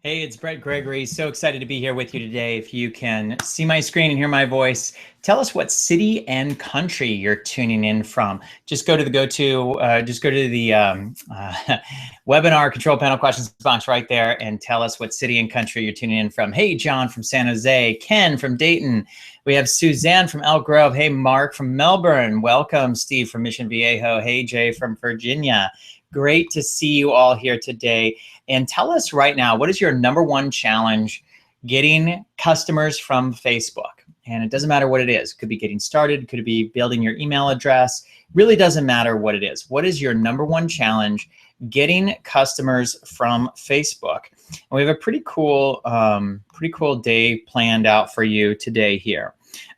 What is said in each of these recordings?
Hey, it's Bret Gregory. So excited to be here with you today. If you can see my screen and hear my voice, tell us what city and country you're tuning in from. Just go to the webinar control panel questions box right there and tell us what city and country you're tuning in from. Hey, John from San Jose, Ken from Dayton. We have Suzanne from Elk Grove. Hey, Mark from Melbourne. Welcome, Steve from Mission Viejo. Hey, Jay from Virginia. Great to see you all here today. And tell us right now, what is your #1 challenge getting customers from Facebook? And it doesn't matter what it is. It could be getting started. It could be building your email address. Really doesn't matter what it is. What is your #1 challenge getting customers from Facebook? And we have a pretty cool day planned out for you today here.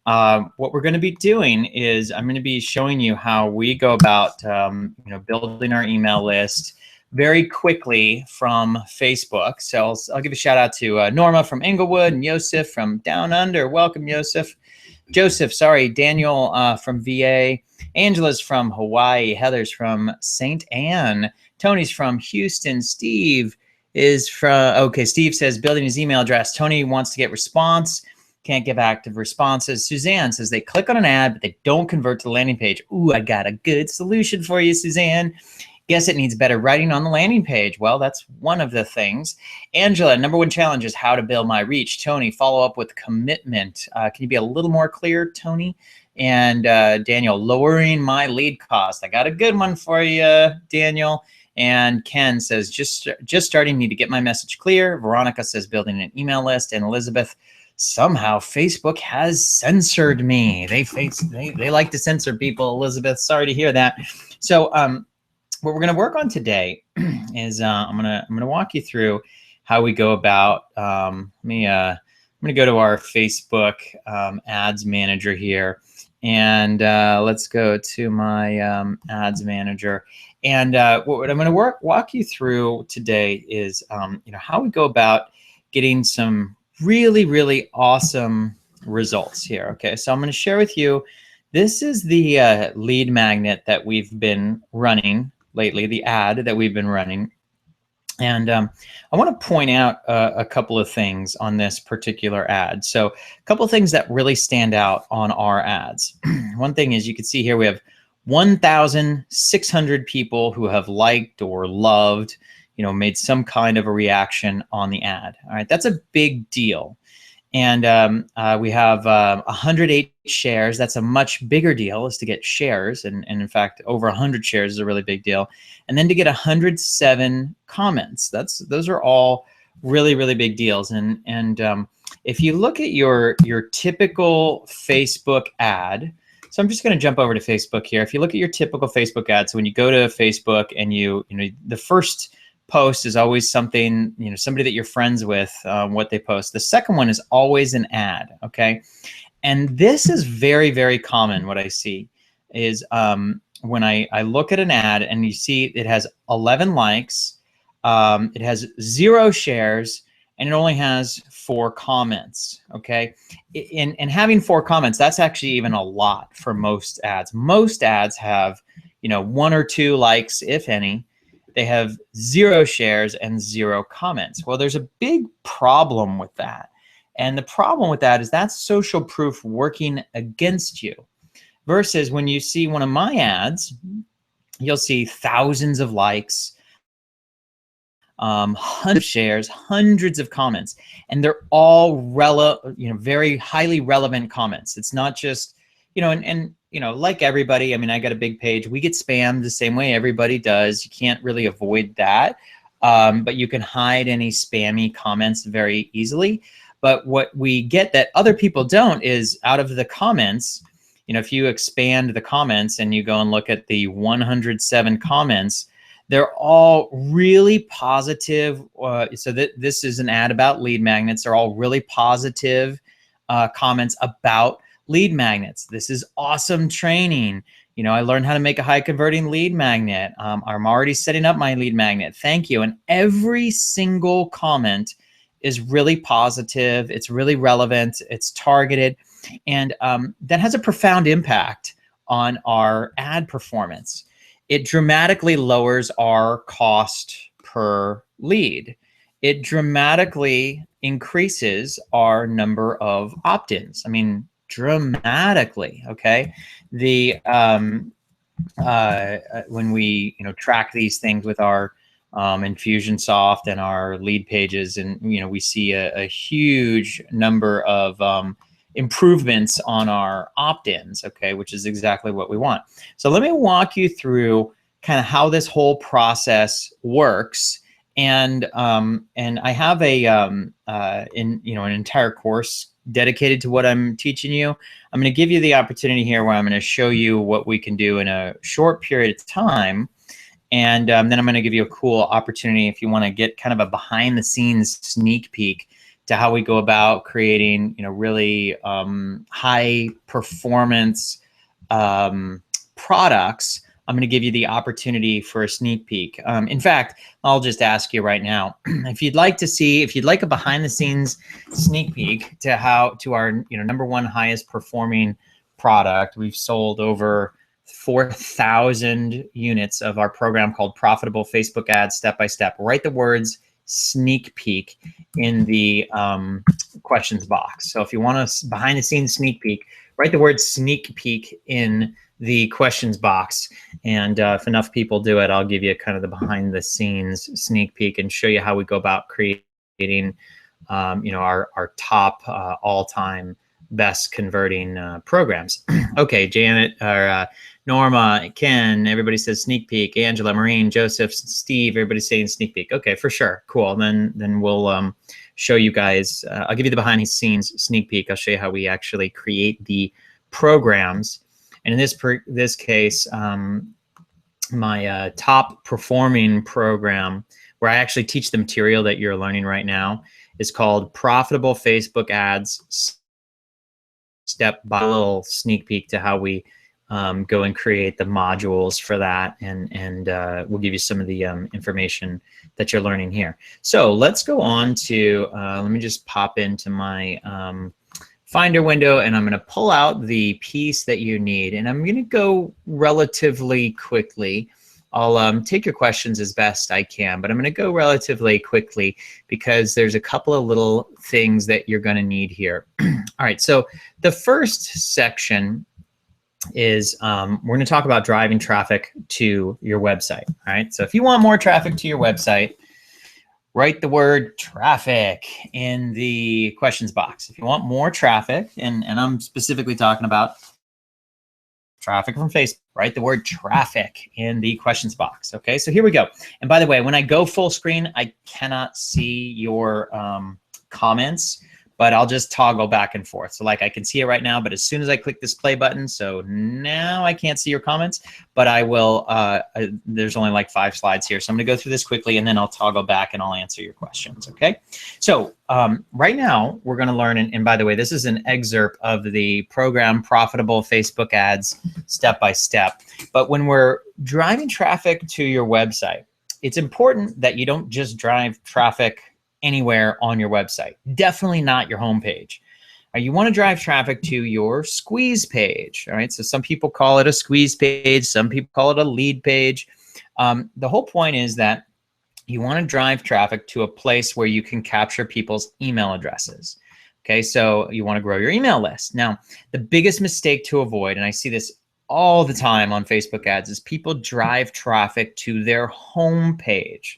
What we're going to be doing is I'm going to be showing you how we go about building our email list very quickly from Facebook. So I'll give a shout out to Norma from Inglewood and Yosef from Down Under. Welcome, Yosef. Joseph, sorry, Daniel from VA. Angela's from Hawaii. Heather's from St. Anne. Tony's from Houston. Steve is from, okay, Steve says building his email address. Tony wants to get response. Can't give active responses. Suzanne says they click on an ad, but they don't convert to the landing page. Ooh, I got a good solution for you, Suzanne. Guess it needs better writing on the landing page. Well, that's one of the things. Angela, #1 challenge is how to build my reach. Tony, follow up with commitment. Can you be a little more clear, Tony? And Daniel, lowering my lead cost. I got a good one for you, Daniel. And Ken says, just starting, need to get my message clear. Veronica says, building an email list. And Elizabeth, somehow Facebook has censored me. They like to censor people, Elizabeth. Sorry to hear that. So what we're going to work on today is I'm gonna walk you through how we go about. I'm going to go to our Facebook ads manager here, and let's go to my ads manager. And what I'm going to walk you through today is how we go about getting some really awesome results here. Okay, so I'm going to share with you. This is the lead magnet that we've been running lately, the ad that we've been running. And I want to point out a couple of things on this particular ad. So a couple of things that really stand out on our ads. One thing is, you can see here we have 1,600 people who have liked or loved, made some kind of a reaction on the ad. All right, that's a big deal. And we have 108 shares. That's a much bigger deal, is to get shares. And in fact, over 100 shares is a really big deal. And then to get 107 comments. Those are all really big deals. And if you look at your typical Facebook ad, so I'm just going to jump over to Facebook here. If you look at your typical Facebook ad, so when you go to Facebook and the first post is always something, somebody that you're friends with, what they post. The second one is always an ad, okay? And this is very common. What I see is when I look at an ad and you see it has 11 likes, it has 0 shares, and it only has 4 comments, okay? And having 4 comments, that's actually even a lot for most ads. Most ads have, 1 or 2 likes, if any. They have 0 shares and 0 comments. Well, there's a big problem with that. And the problem with that is that's social proof working against you. Versus when you see one of my ads, you'll see thousands of likes, hundreds of shares, hundreds of comments, and they're all very highly relevant comments. It's not just, like everybody, I mean, I got a big page. We get spammed the same way everybody does. You can't really avoid that, but you can hide any spammy comments very easily. But what we get that other people don't is, out of the comments, if you expand the comments and you go and look at the 107 comments, they're all really positive. So this is an ad about lead magnets. They're all really positive comments about lead magnets. This is awesome training. I learned how to make a high converting lead magnet. I'm already setting up my lead magnet. Thank you. And every single comment is really positive. It's really relevant. It's targeted. And that has a profound impact on our ad performance. It dramatically lowers our cost per lead. it dramatically increases our number of opt-ins. I mean, dramatically. Okay, the when we track these things with our Infusionsoft and our lead pages, and we see a huge number of improvements on our opt-ins, okay, which is exactly what we want. So let me walk you through kind of how this whole process works. And I have an entire course dedicated to what I'm teaching you. I'm going to give you the opportunity here where I'm going to show you what we can do in a short period of time. And then I'm going to give you a cool opportunity if you want to get kind of a behind the scenes sneak peek to how we go about creating, really high performance products. I'm going to give you the opportunity for a sneak peek. In fact, I'll just ask you right now, if you'd like a behind the scenes sneak peek to our number one highest performing product. We've sold over 4,000 units of our program called Profitable Facebook Ads Step by Step. Write the words sneak peek in the questions box. So if you want a behind the scenes sneak peek, write the word sneak peek in the questions box. And if enough people do it, I'll give you kind of the behind the scenes sneak peek and show you how we go about creating our top all-time best converting programs. Okay, Janet, or Norma, Ken, everybody says sneak peek. Angela, Maureen, Joseph, Steve, everybody's saying sneak peek. Okay, for sure. Cool. Then we'll show you guys. I'll give you the behind the scenes sneak peek. I'll show you how we actually create the programs. And in this case, my top performing program, where I actually teach the material that you're learning right now, is called Profitable Facebook Ads Step by a little sneak peek to how we go and create the modules for that, and we'll give you some of the information that you're learning here. So let's go on to, let me just pop into my Finder window, and I'm going to pull out the piece that you need, and I'm going to go relatively quickly. I'll take your questions as best I can, but I'm going to go relatively quickly because there's a couple of little things that you're going to need here. All right, so the first section is we're going to talk about driving traffic to your website. All right, so if you want more traffic to your website, write the word traffic in the questions box. If you want more traffic, and I'm specifically talking about traffic from Facebook, write the word traffic in the questions box. Okay, so here we go. And by the way, when I go full screen, I cannot see your comments, but I'll just toggle back and forth. So like I can see it right now, but as soon as I click this play button, so now I can't see your comments, but I will, there's only like 5 slides here. So I'm gonna go through this quickly and then I'll toggle back and I'll answer your questions, okay? So right now we're gonna learn, and by the way, this is an excerpt of the program Profitable Facebook Ads Step by Step. But when we're driving traffic to your website, it's important that you don't just drive traffic anywhere on your website. Definitely not your homepage. You want to drive traffic to your squeeze page. All right. So some people call it a squeeze page. Some people call it a lead page. The whole point is that you want to drive traffic to a place where you can capture people's email addresses. Okay. So you want to grow your email list. Now, the biggest mistake to avoid, and I see this all the time on Facebook ads, is people drive traffic to their homepage.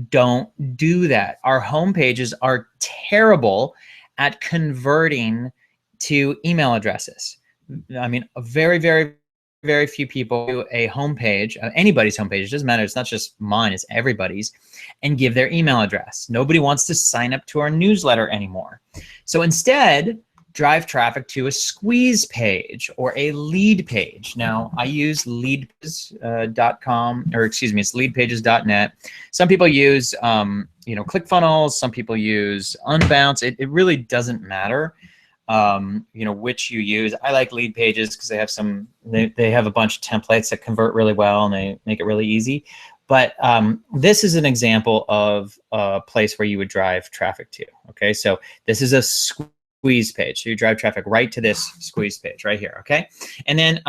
Don't do that. Our home pages are terrible at converting to email addresses. I mean, very, very, very few people do a homepage, anybody's homepage, it doesn't matter, it's not just mine, it's everybody's, and give their email address. Nobody wants to sign up to our newsletter anymore. So instead, drive traffic to a squeeze page or a lead page. Now, I use leadpages.com, or excuse me, it's leadpages.net. Some people use, ClickFunnels. Some people use Unbounce. It really doesn't matter, which you use. I like lead pages because they have they have a bunch of templates that convert really well and they make it really easy. But this is an example of a place where you would drive traffic to. Okay, so this is a squeeze page. So you drive traffic right to this squeeze page right here, okay? And then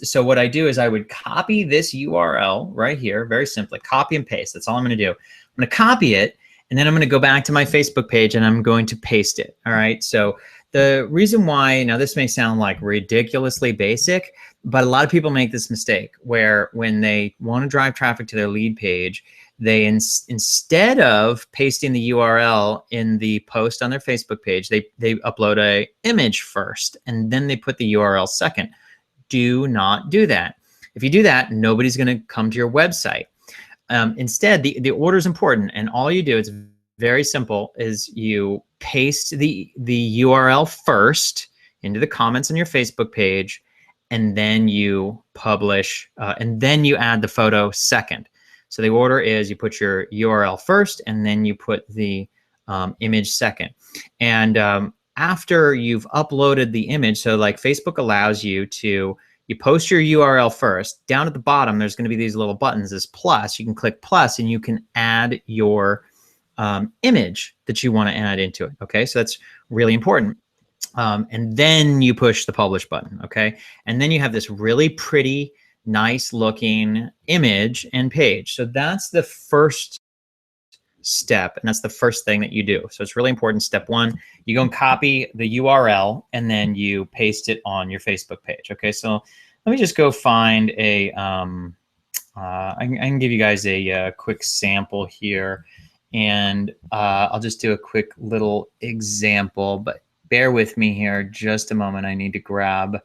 so what I do is I would copy this URL right here, very simply, copy and paste. That's all I'm gonna do. I'm going to copy it, and then I'm going to go back to my Facebook page and I'm going to paste it. All right. So the reason why, now this may sound like ridiculously basic, but a lot of people make this mistake where when they want to drive traffic to their lead page, they instead of pasting the URL in the post on their Facebook page, they upload a image first and then they put the URL second. Do not do that. If you do that, nobody's going to come to your website. Instead, the order is important, and all you do, it's very simple, is you paste the URL first into the comments on your Facebook page, and then you publish, and then you add the photo second. So the order is you put your URL first, and then you put the image second. And after you've uploaded the image, so like Facebook allows you to, you post your URL first. Down at the bottom, there's going to be these little buttons, this plus. You can click plus, and you can add your image that you want to add into it. Okay, so that's really important. And then you push the publish button. Okay, and then you have this really pretty, nice looking image and page. So that's the first step, and that's the first thing that you do. So it's really important. Step one, you go and copy the URL, and then you paste it on your Facebook page. Okay, so let me just go find a, I can give you guys a quick sample here, and I'll just do a quick little example, but bear with me here just a moment. I need to grab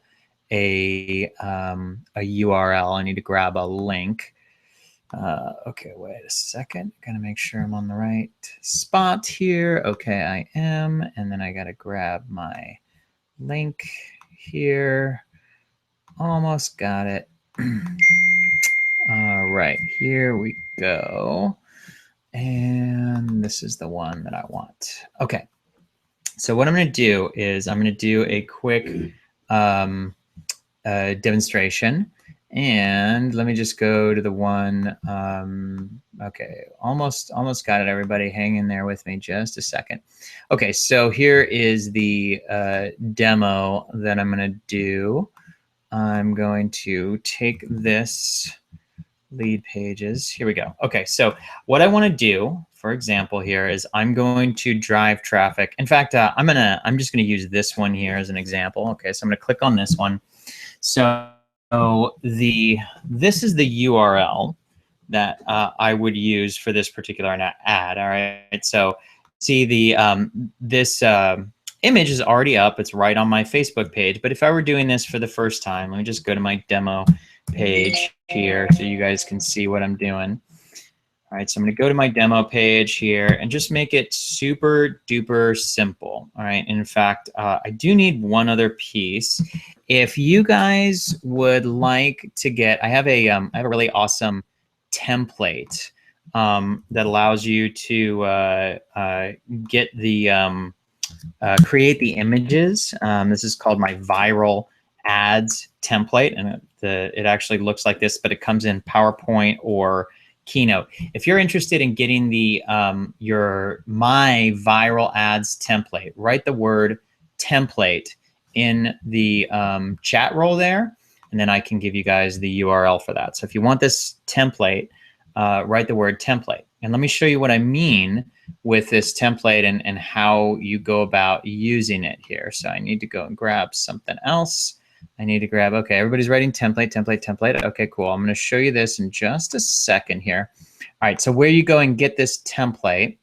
a URL. I need to grab a link. Okay, wait a second. Gotta make sure I'm on the right spot here. Okay, I am. And then I gotta grab my link here. Almost got it. All right, here we go. And this is the one that I want. Okay, so what I'm gonna do is I'm gonna do a quick demonstration. And let me just go to the one, okay, almost got it, everybody. Hang in there with me just a second. Okay, so here is the demo that I'm gonna do. I'm going to take this lead pages. Here we go. Okay, so what I wanna do, for example, here is I'm going to drive traffic. In fact, I'm just gonna use this one here as an example. Okay, so I'm gonna click on this one. So this is the URL that I would use for this particular ad. All right. So see the this image is already up. It's right on my Facebook page. But if I were doing this for the first time, let me just go to my demo page here so you guys can see what I'm doing. All right, so I'm going to go to my demo page here and just make it super duper simple. All right, in fact, I do need one other piece. If you guys would like to get, I have a really awesome template that allows you to get the create the images. This is called my viral ads template, and it actually looks like this, but it comes in PowerPoint or Keynote. If you're interested in getting the my viral ads template, write the word template in the chat roll there, and then I can give you guys the URL for that. So if you want this template, write the word template. And let me show you what I mean with this template and how you go about using it here. So I need to go and grab something else. I need to grab, okay, everybody's writing template, template, template. Okay, cool. I'm going to show you this in just a second here. All right, so where you go and get this template,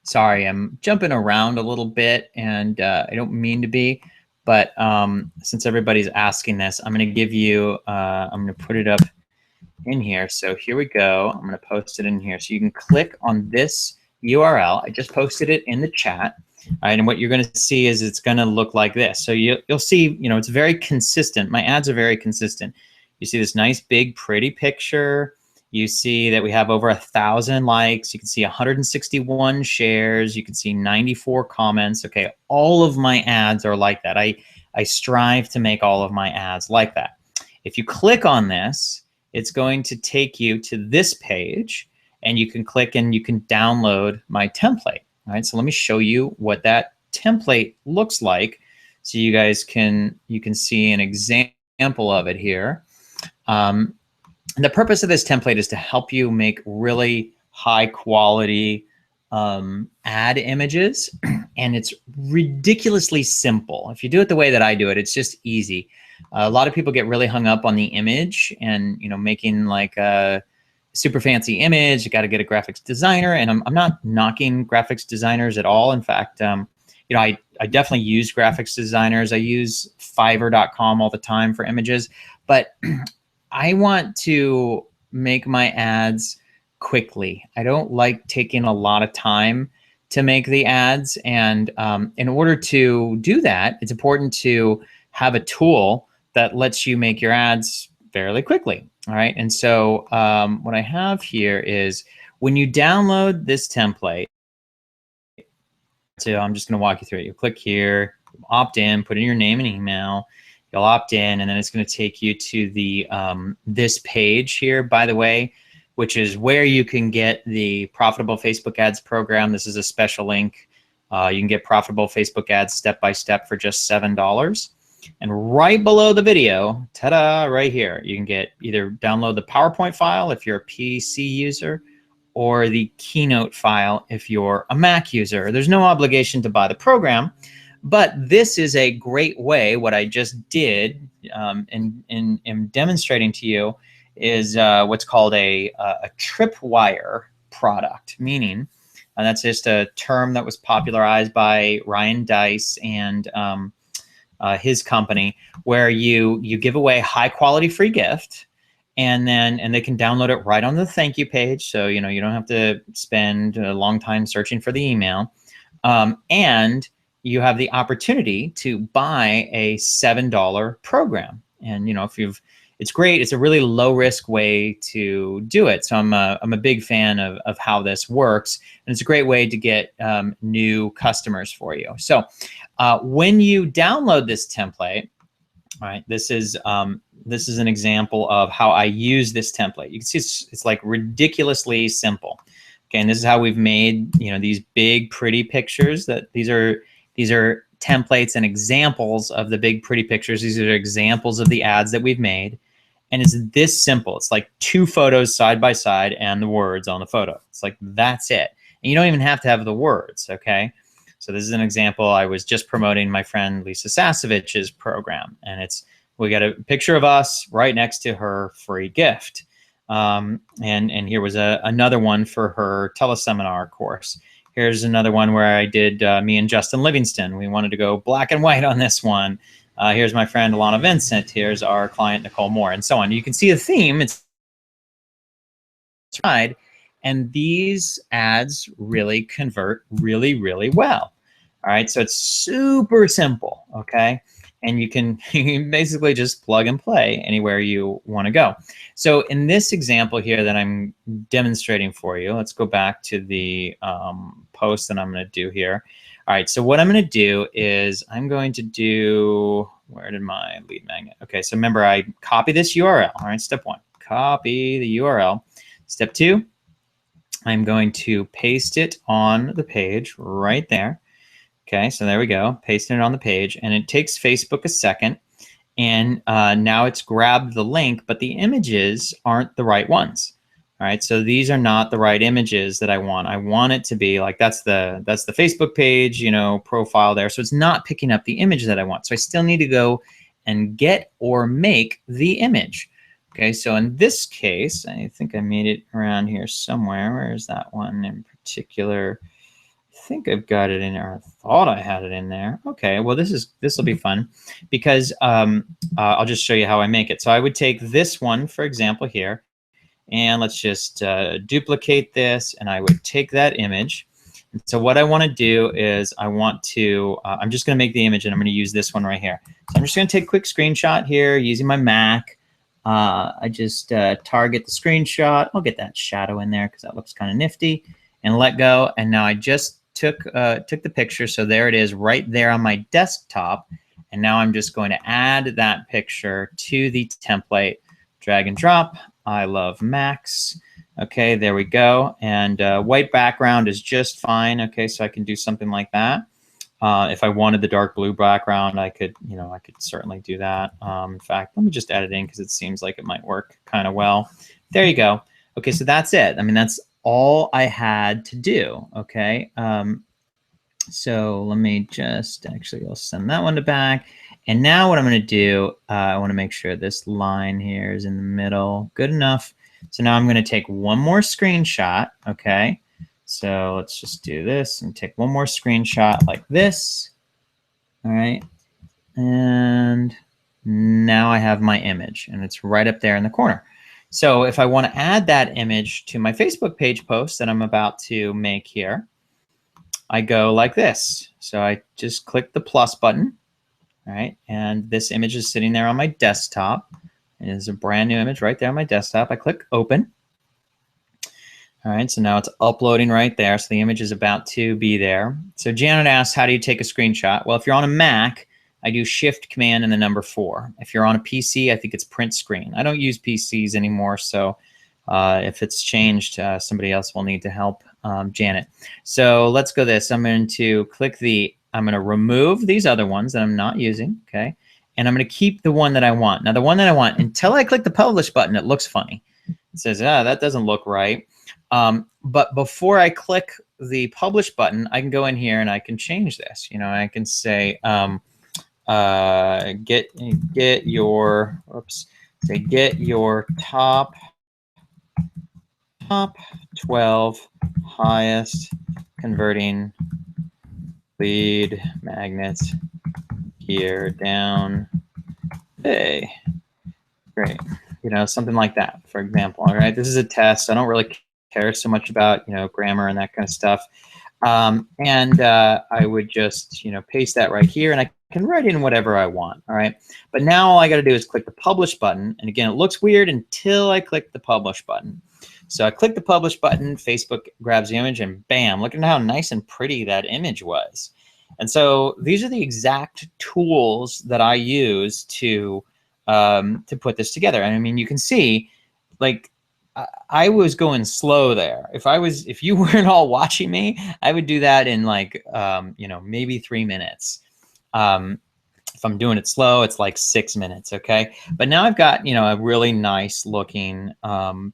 sorry, I'm jumping around a little bit, and I don't mean to be, but since everybody's asking this, I'm going to give you, I'm going to put it up in here. So here we go. I'm going to post it in here. So you can click on this URL. I just posted it in the chat. All right, and what you're going to see is it's going to look like this. So you'll see, you know, it's very consistent. My ads are very consistent. You see this nice, big, pretty picture. You see that we have over 1,000 likes. You can see 161 shares. You can see 94 comments. Okay, all of my ads are like that. I strive to make all of my ads like that. If you click on this, it's going to take you to this page, and you can click and you can download my template. All right, so let me show you what that template looks like, so you guys can see an example of it here. And the purpose of this template is to help you make really high quality ad images, and it's ridiculously simple. If you do it the way that I do it, it's just easy. A lot of people get really hung up on the image and, you know, making like a super fancy image. You got to get a graphics designer, and I'm not knocking graphics designers at all. In fact, you know, I definitely use graphics designers. I use Fiverr.com all the time for images, but I want to make my ads quickly. I don't like taking a lot of time to make the ads. And in order to do that, it's important to have a tool that lets you make your ads fairly quickly. All right. And so what I have here is when you download this template, so I'm just going to walk you through it. You click here, opt in, put in your name and email. You'll opt in, and then it's going to take you to the this page here, by the way, which is where you can get the Profitable Facebook Ads program. This is a special link. You can get Profitable Facebook Ads step by step for just $7. And right below the video, ta-da, right here, you can get either download the PowerPoint file if you're a PC user, or the Keynote file if you're a Mac user. There's no obligation to buy the program, but this is a great way. What I just did in demonstrating to you is what's called a tripwire product, meaning, and that's just a term that was popularized by Ryan Deiss and his company, where you give away high quality free gift, and they can download it right on the thank you page. So, you know, you don't have to spend a long time searching for the email. And you have the opportunity to buy a $7 program. And, you know, it's great. It's a really low risk way to do it. So I'm a big fan of how this works. And it's a great way to get new customers for you. So when you download this template, all right, this is an example of how I use this template. You can see it's like ridiculously simple. Okay, and this is how we've made, you know, these big pretty pictures. That these are templates and examples of the big pretty pictures. These are examples of the ads that we've made, and it's this simple. It's like 2 photos side by side and the words on the photo. It's like that's it, and you don't even have to have the words. Okay. So this is an example. I was just promoting my friend Lisa Sasovich's program, and we got a picture of us right next to her free gift. And here was another one for her teleseminar course. Here's another one where I did me and Justin Livingston. We wanted to go black and white on this one. Here's my friend Alana Vincent. Here's our client Nicole Moore, and so on. You can see a theme. It's right. And these ads really convert really, really well. All right, so it's super simple, okay? And you can basically just plug and play anywhere you want to go. So in this example here that I'm demonstrating for you, let's go back to the post that I'm going to do here. All right, so what I'm going to do is I'm going to do, where did my lead magnet? Okay, so remember I copy this URL. All right, step 1, copy the URL. Step 2, I'm going to paste it on the page right there. Okay, so there we go, pasting it on the page, and it takes Facebook a second, and now it's grabbed the link, but the images aren't the right ones. All right, so these are not the right images that I want. I want it to be like that's the Facebook page, you know, profile there. So it's not picking up the image that I want. So I still need to go and get or make the image. Okay, so in this case, I think I made it around here somewhere. Where is that one in particular? I think I've got it in there. I thought I had it in there. Okay, well this will be fun because I'll just show you how I make it. So I would take this one, for example, here. And let's just duplicate this, and I would take that image. And so what I want to do is I want to, I'm just going to make the image, and I'm going to use this one right here. So I'm just going to take a quick screenshot here using my Mac. I just target the screenshot. I'll get that shadow in there because that looks kind of nifty, and let go. And now I just took the picture. So there it is right there on my desktop. And now I'm just going to add that picture to the template, drag and drop. I love Max. Okay, there we go. And white background is just fine. Okay, so I can do something like that. If I wanted the dark blue background, I could certainly do that. In fact, let me just add it in because it seems like it might work kind of well. There you go. Okay, so that's it. I mean, that's all I had to do, okay? So let me just, actually, I'll send that one to back. And now what I'm going to do, I want to make sure this line here is in the middle. Good enough. So now I'm going to take one more screenshot, okay? So let's just do this and take one more screenshot like this. All right. And now I have my image, and it's right up there in the corner. So if I want to add that image to my Facebook page post that I'm about to make here, I go like this. So I just click the plus button, all right? And this image is sitting there on my desktop. It is a brand new image right there on my desktop. I click open. All right, so now it's uploading right there. So the image is about to be there. So Janet asks, how do you take a screenshot? Well, if you're on a Mac, I do Shift Command and the number 4. If you're on a PC, I think it's print screen. I don't use PCs anymore, so if it's changed, somebody else will need to help Janet. So let's go this. I'm going to click I'm going to remove these other ones that I'm not using, okay? And I'm going to keep the one that I want. Now, the one that I want, until I click the publish button, it looks funny. It says, that doesn't look right. But before I click the publish button, I can go in here and I can change this. You know, I can say, get your, get your top 12 highest converting lead magnets here down. Hey, great. You know, something like that, for example. All right, this is a test. I don't really care so much about, you know, grammar and that kind of stuff. I would just, you know, paste that right here, and I can write in whatever I want. All right, but now all I got to do is click the publish button, and again, it looks weird until I click the publish button. So I click the publish button, Facebook grabs the image, and bam, look at how nice and pretty that image was. And so these are the exact tools that I use to put this together. And I mean, you can see, like, I was going slow there. If you weren't all watching me, I would do that in like, you know, maybe 3 minutes. If I'm doing it slow, it's like 6 minutes, okay? But now I've got, you know, a really nice looking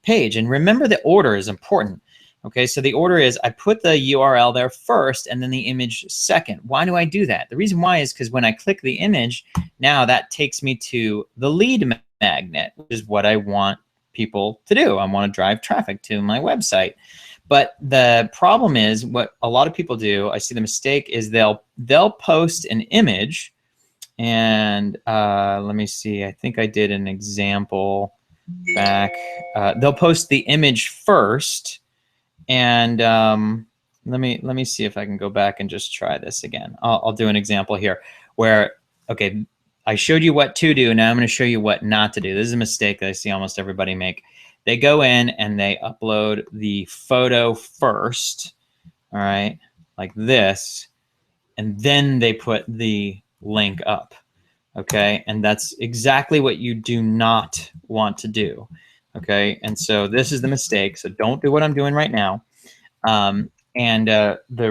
page. And remember, the order is important, okay? So the order is I put the URL there first and then the image second. Why do I do that? The reason why is because when I click the image, now that takes me to the lead magnet, which is what I want people to do. I want to drive traffic to my website. But the problem is, what a lot of people do, I see the mistake, is they'll post an image, and let me see, I think I did an example back. They'll post the image first, and let me see if I can go back and just try this again. I'll do an example here where, okay, I showed you what to do. Now I'm going to show you what not to do. This is a mistake that I see almost everybody make. They go in and they upload the photo first, all right, like this, and then they put the link up, okay? And that's exactly what you do not want to do, okay? And so this is the mistake. So don't do what I'm doing right now. The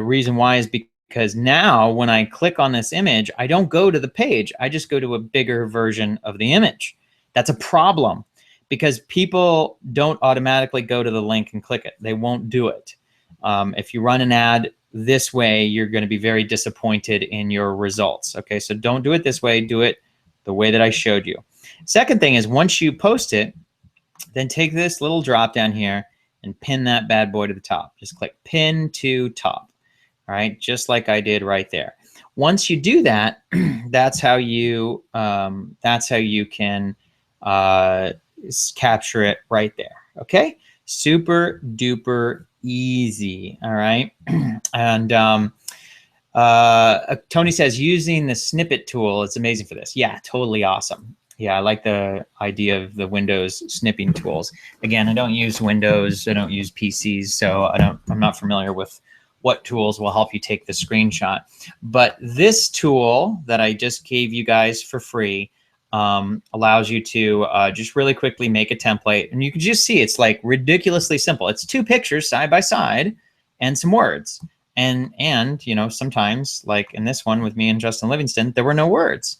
reason why is because now when I click on this image, I don't go to the page. I just go to a bigger version of the image. That's a problem because people don't automatically go to the link and click it. They won't do it. If you run an ad this way, you're going to be very disappointed in your results. Okay, so don't do it this way. Do it the way that I showed you. Second thing is, once you post it, then take this little drop down here and pin that bad boy to the top. Just click pin to top. All right, just like I did right there. Once you do that, that's how you can capture it right there. Okay, super duper easy. All right, and Tony says using the snippet tool, it's amazing for this. Yeah, totally awesome. Yeah, I like the idea of the Windows snipping tools. Again, I don't use Windows. I don't use PCs, so I'm not familiar with what tools will help you take the screenshot. But this tool that I just gave you guys for free allows you to just really quickly make a template. And you can just see it's like ridiculously simple. It's 2 pictures side by side and some words. And you know, sometimes, like in this one with me and Justin Livingston, there were no words.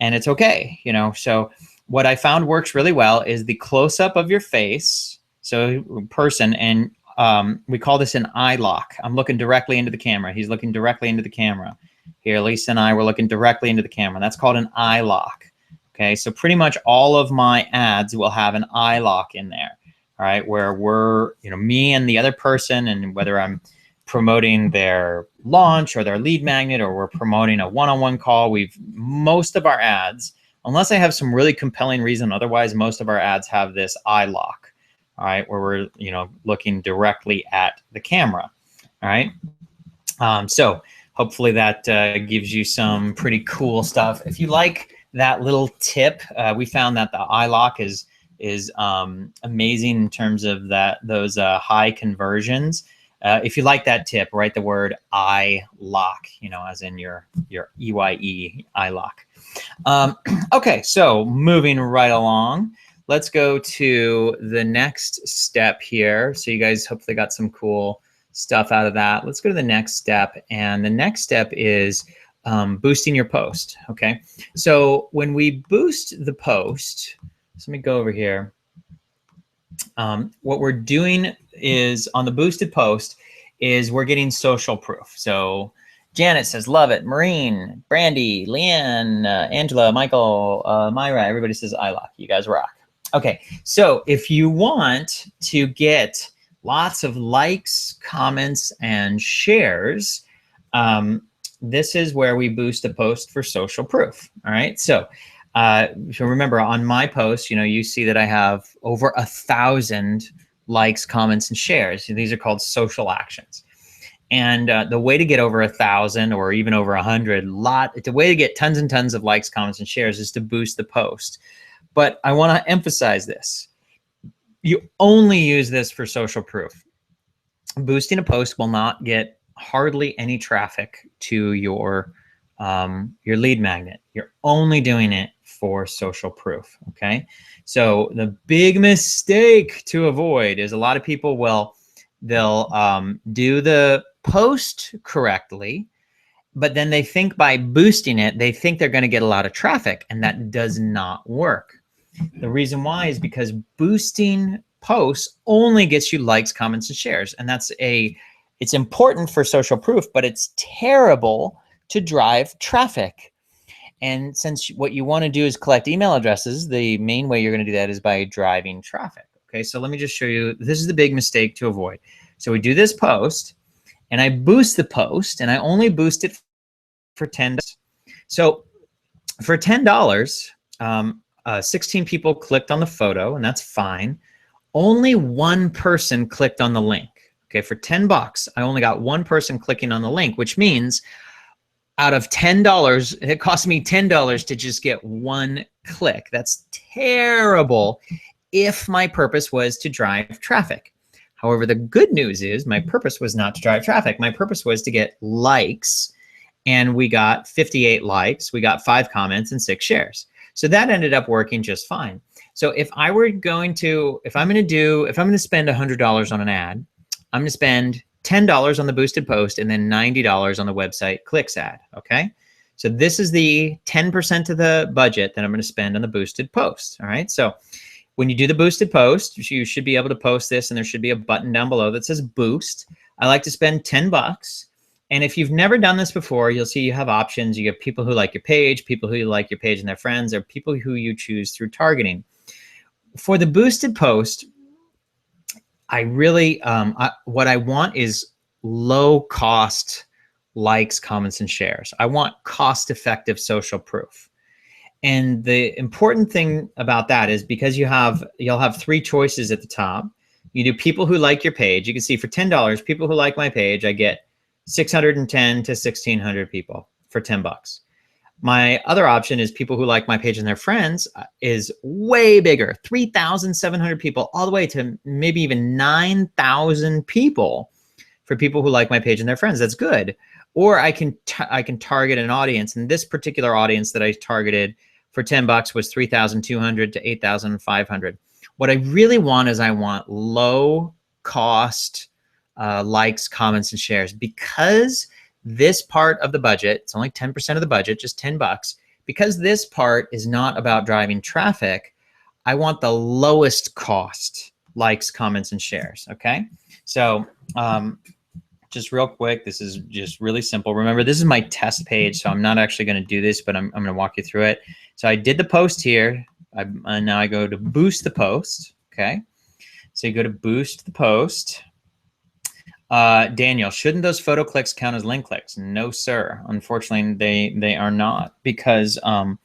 And it's okay, you know. So what I found works really well is the close-up of your face, so person, and we call this an eye lock. I'm looking directly into the camera. He's looking directly into the camera. Here, Lisa and I were looking directly into the camera. That's called an eye lock. Okay, so pretty much all of my ads will have an eye lock in there. All right, where we're, me and the other person, and whether I'm promoting their launch or their lead magnet, or we're promoting a one-on-one call, most of our ads, unless I have some really compelling reason, otherwise most of our ads have this eye lock. All right, where we're looking directly at the camera. All right, so hopefully that gives you some pretty cool stuff. If you like that little tip, we found that the eye lock is amazing in terms of those high conversions. If you like that tip, write the word eye lock, as in your EYE eye lock. Okay, so moving right along, let's go to the next step here. So you guys hopefully got some cool stuff out of that. Let's go to the next step, and the next step is boosting your post. Okay, so when we boost the post, so let me go over here. What we're doing is on the boosted post is we're getting social proof. So Janet says, love it. Maureen, Brandy, Leanne, Angela, Michael, Myra, everybody says I lock. You guys rock. Okay, so if you want to get lots of likes, comments, and shares, this is where we boost a post for social proof. All right, so remember on my post, you see that I have over 1,000 likes, comments, and shares. These are called social actions. And the way to get over 1,000 or even over 100, the way to get tons and tons of likes, comments, and shares is to boost the post. But I want to emphasize this. You only use this for social proof. Boosting a post will not get hardly any traffic to your lead magnet. You're only doing it for social proof. Okay, so the big mistake to avoid is a lot of people they'll do the post correctly, but then they think by boosting it, they think they're going to get a lot of traffic, and that does not work. The reason why is because boosting posts only gets you likes, comments, and shares, and it's important for social proof, but it's terrible to drive traffic. And since what you want to do is collect email addresses, the main way you're going to do that is by driving traffic. Okay, so let me just show you. This is the big mistake to avoid. So we do this post, and I boost the post, and I only boost it for $10. So for $10, 16 people clicked on the photo, and that's fine. Only one person clicked on the link. Okay, for $10, I only got one person clicking on the link, which means out of $10, it cost me $10 to just get one click. That's terrible if my purpose was to drive traffic. However, the good news is my purpose was not to drive traffic. My purpose was to get likes, and we got 58 likes, we got 5 comments, and 6 shares. So that ended up working just fine. So if I'm going to spend $100 on an ad, I'm going to spend $10 on the boosted post and then $90 on the website clicks ad. Okay, so this is the 10% of the budget that I'm going to spend on the boosted post. All right, so when you do the boosted post, you should be able to post this, and there should be a button down below that says boost. I like to spend $10. And if you've never done this before, you'll see you have options. You have people who like your page, people who like your page and their friends, or people who you choose through targeting. For the boosted post, I really, what I want is low cost likes, comments, and shares. I want cost-effective social proof. And the important thing about that is because you'll have 3 choices at the top. You do people who like your page. You can see for $10, people who like my page, I get 610 to 1,600 people for $10. My other option is people who like my page and their friends is way bigger, 3,700 people, all the way to maybe even 9,000 people for people who like my page and their friends. That's good. Or I can target an audience, and this particular audience that I targeted for $10 was 3,200 to 8,500. What I really want is I want low cost likes, comments, and shares, because this part of the budget, it's only 10% of the budget, just $10. Because this part is not about driving traffic, I want the lowest cost likes, comments, and shares. Okay, so just real quick, this is just really simple. Remember, this is my test page, so I'm not actually going to do this, but I'm going to walk you through it. So I did the post here. Now I go to boost the post. Okay, so you go to boost the post. Daniel, shouldn't those photo clicks count as link clicks? No, sir. Unfortunately, they are not, because in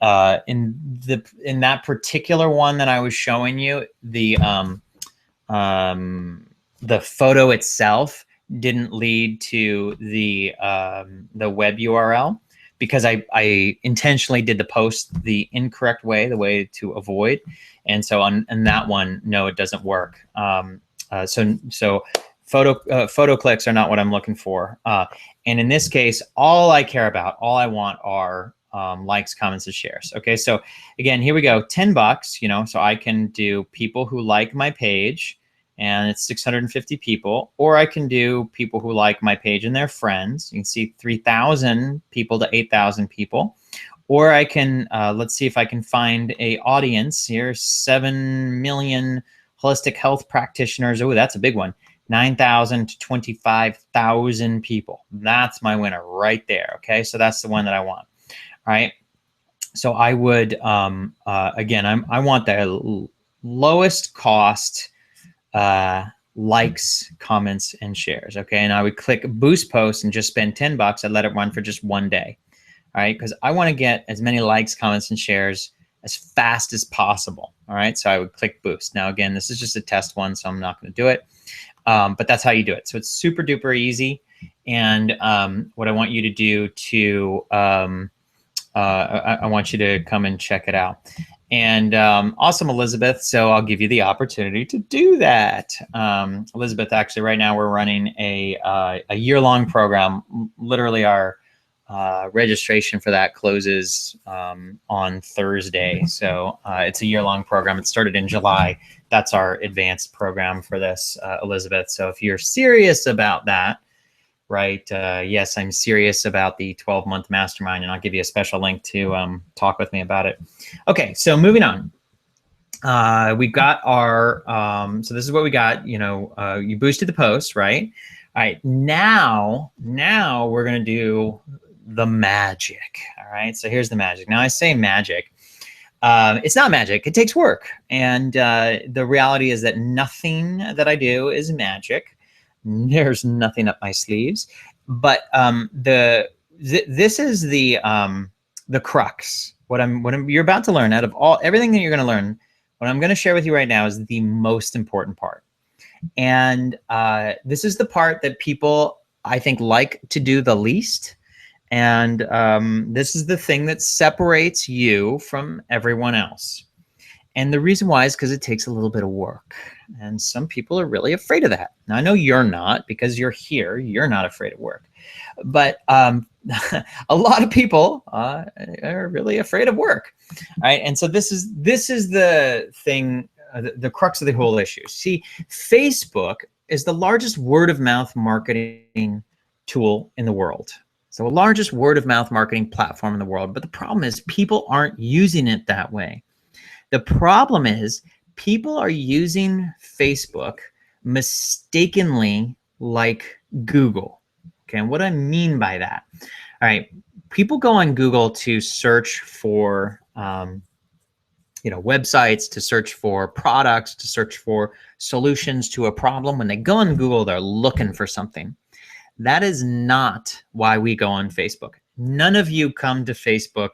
that particular one that I was showing you, the photo itself didn't lead to the web URL, because I intentionally did the post the incorrect way, the way to avoid, and so on that one, no, it doesn't work. So photo clicks are not what I'm looking for, and in this case, all I care about, all I want are likes, comments, and shares. Okay, so again, here we go, $10. You know, so I can do people who like my page, and it's 650 people, or I can do people who like my page and their friends. You can see 3,000 people to 8,000 people. Or I can, let's see if I can find a audience here, 7 million holistic health practitioners. Oh, that's a big one. 9,000 to 25,000 people. That's my winner right there. Okay, so that's the one that I want. All right. So I would, again, I want the lowest cost likes, comments, and shares. Okay, and I would click boost post and just spend $10. I'd let it run for just one day. All right, because I want to get as many likes, comments, and shares as fast as possible. All right, so I would click boost. Now again, this is just a test one, so I'm not going to do it, but that's how you do it. So it's super duper easy. And what I want you to do to I want you to come and check it out. And awesome, Elizabeth. So I'll give you the opportunity to do that. Elizabeth, actually right now we're running a year-long program. Literally our registration for that closes on Thursday. So it's a year-long program. It started in July. That's our advanced program for this, Elizabeth. So if you're serious about that, right? Yes, I'm serious about the 12-month mastermind, and I'll give you a special link to talk with me about it. Okay, so moving on. We've got our, so this is what we got, you know, you boosted the post, right? All right, now we're gonna do the magic, all right? So here's the magic. Now I say magic. It's not magic, it takes work. And the reality is that nothing that I do is magic. There's nothing up my sleeves, but this is the crux. What you're about to learn, out of everything that you're going to learn, what I'm going to share with you right now is the most important part. And this is the part that people, I think, like to do the least. And this is the thing that separates you from everyone else. And the reason why is because it takes a little bit of work. And some people are really afraid of that. Now, I know you're not, because you're here. You're not afraid of work. But a lot of people are really afraid of work. Right? And so this is the thing, the crux of the whole issue. See, Facebook is the largest word-of-mouth marketing tool in the world. So the largest word-of-mouth marketing platform in the world. But the problem is people aren't using it that way. The problem is people are using Facebook mistakenly like Google. Okay, and what I mean by that, all right, people go on Google to search for, you know, websites, to search for products, to search for solutions to a problem. When they go on Google, they're looking for something. That is not why we go on Facebook. None of you come to Facebook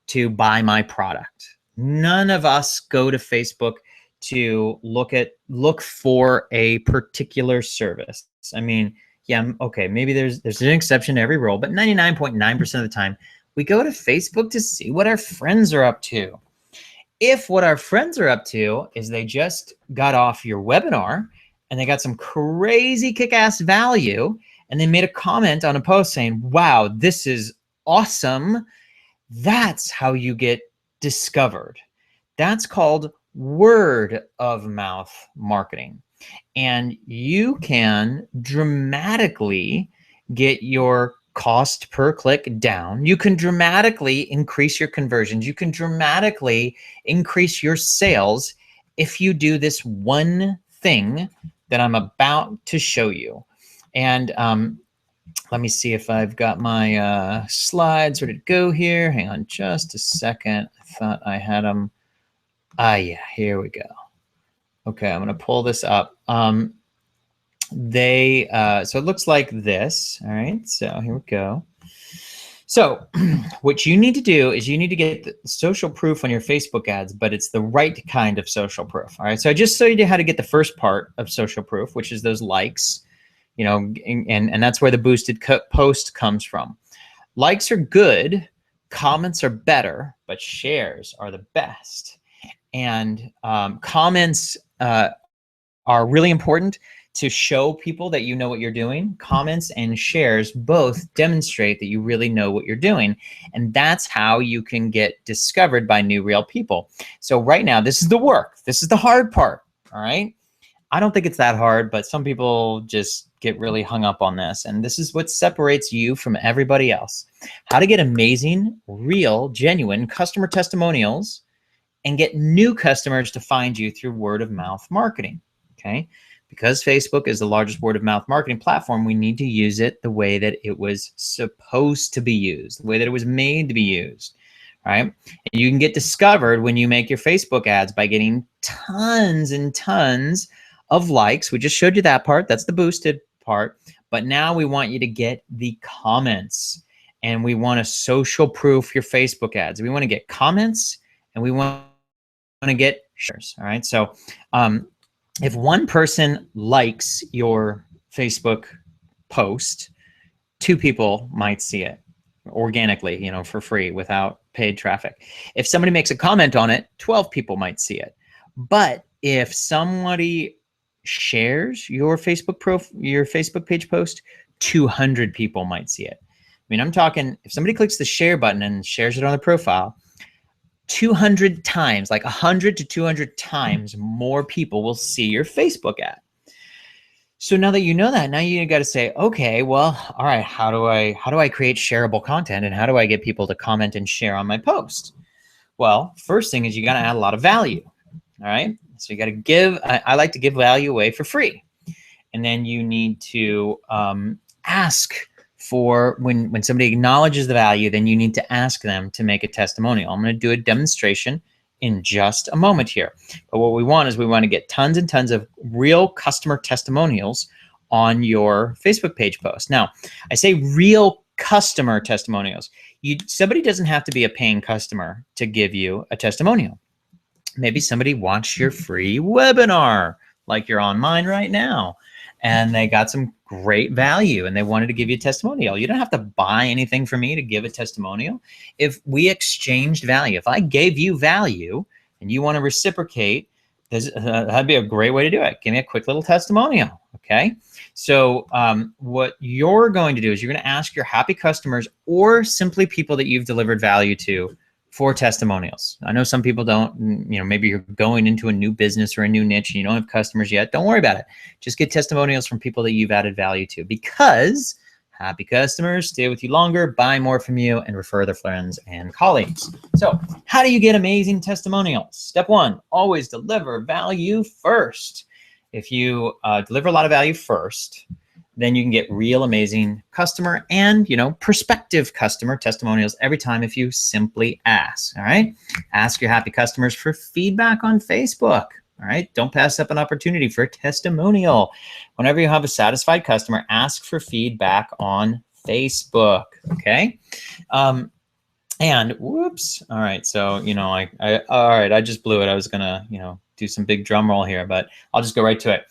to buy my product. None of us go to Facebook to look for a particular service. I mean, yeah, okay, maybe there's an exception to every rule, but 99.9% of the time, we go to Facebook to see what our friends are up to. If what our friends are up to is they just got off your webinar and they got some crazy kick-ass value, and they made a comment on a post saying, wow, this is awesome, that's how you get discovered. That's called word of mouth marketing. And you can dramatically get your cost per click down. You can dramatically increase your conversions. You can dramatically increase your sales if you do this one thing that I'm about to show you. And let me see if I've got my slides ready to go here. Hang on just a second. I thought I had them. Yeah, here we go. Okay, I'm going to pull this up. So it looks like this. All right, so here we go. So what you need to do is you need to get the social proof on your Facebook ads, but it's the right kind of social proof. All right, so I just showed you how to get the first part of social proof, which is those likes, you know, and that's where the boosted post comes from. Likes are good, comments are better, but shares are the best. And comments are really important to show people that you know what you're doing. Comments and shares both demonstrate that you really know what you're doing. And that's how you can get discovered by new real people. So right now, this is the work. This is the hard part, all right? I don't think it's that hard, but some people just get really hung up on this. And this is what separates you from everybody else. How to get amazing, real, genuine customer testimonials and get new customers to find you through word of mouth marketing, okay? Because Facebook is the largest word of mouth marketing platform, we need to use it the way that it was supposed to be used, the way that it was made to be used, right? And you can get discovered when you make your Facebook ads by getting tons and tons of likes. We just showed you that part. That's the boosted part. But now we want you to get the comments, and we want to social proof your Facebook ads. We want to get comments, and we want to get shares, all right? So if one person likes your Facebook post, 2 people might see it organically, you know, for free without paid traffic. If somebody makes a comment on it, 12 people might see it. But if somebody shares your Facebook page post, 200 people might see it. I mean, I'm talking, if somebody clicks the share button and shares it on the profile, 200 times, like 100 to 200 times more people will see your Facebook ad. So now that you know that, now you got to say, okay, well, all right, how do I create shareable content, and how do I get people to comment and share on my post? Well, first thing is you got to add a lot of value. All right, so you got to give. I like to give value away for free, and then you need to ask for when somebody acknowledges the value, then you need to ask them to make a testimonial. I'm going to do a demonstration in just a moment here. But what we want is we want to get tons and tons of real customer testimonials on your Facebook page post. Now, I say real customer testimonials. Somebody doesn't have to be a paying customer to give you a testimonial. Maybe somebody watched your free webinar, like you're on mine right now, and they got some great value and they wanted to give you a testimonial. You don't have to buy anything from me to give a testimonial. If we exchanged value, if I gave you value and you want to reciprocate, that'd be a great way to do it. Give me a quick little testimonial, okay? So what you're going to do is you're going to ask your happy customers or simply people that you've delivered value to for testimonials. I know some people don't, you know, maybe you're going into a new business or a new niche and you don't have customers yet. Don't worry about it. Just get testimonials from people that you've added value to, because happy customers stay with you longer, buy more from you, and refer their friends and colleagues. So how do you get amazing testimonials? Step 1, always deliver value first. If you deliver a lot of value first, then you can get real amazing customer and, you know, prospective customer testimonials every time if you simply ask. All right, ask your happy customers for feedback on Facebook. All right, don't pass up an opportunity for a testimonial. Whenever you have a satisfied customer, ask for feedback on Facebook. Okay. And whoops. All right. So, you know, all right, I just blew it. I was gonna, you know, do some big drum roll here, but I'll just go right to it.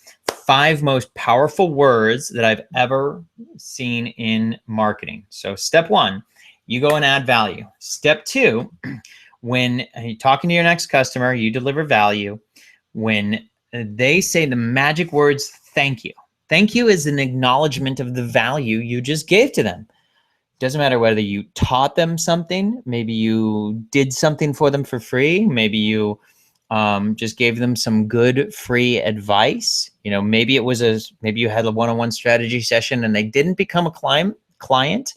5 most powerful words that I've ever seen in marketing. So step 1, you go and add value. Step 2, when you're talking to your next customer, you deliver value. When they say the magic words, thank you. Thank you is an acknowledgement of the value you just gave to them. Doesn't matter whether you taught them something, maybe you did something for them for free, maybe you just gave them some good free advice. You know, maybe maybe you had a one-on-one strategy session and they didn't become a client,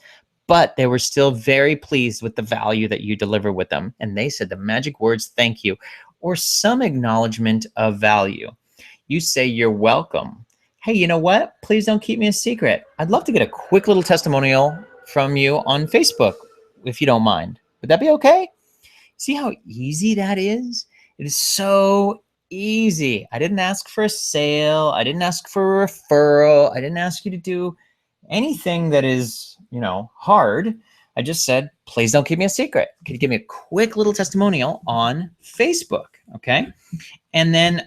but they were still very pleased with the value that you deliver with them. And they said the magic words, thank you. or some acknowledgement of value. You say you're welcome. Hey, you know what? Please don't keep me a secret. I'd love to get a quick little testimonial from you on Facebook, if you don't mind. Would that be okay? See how easy that is? It is so easy. I didn't ask for a sale. I didn't ask for a referral. I didn't ask you to do anything that is, hard. I just said, please don't keep me a secret. Could you give me a quick little testimonial on Facebook? Okay. And then,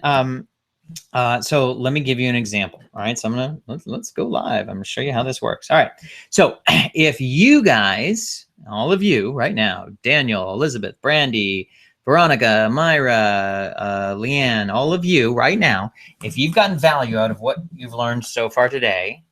so let me give you an example. All right. So let's go live. I'm going to show you how this works. All right. So if you guys, all of you right now, Daniel, Elizabeth, Brandy, Veronica, Myra, Leanne, all of you right now, if you've gotten value out of what you've learned so far today,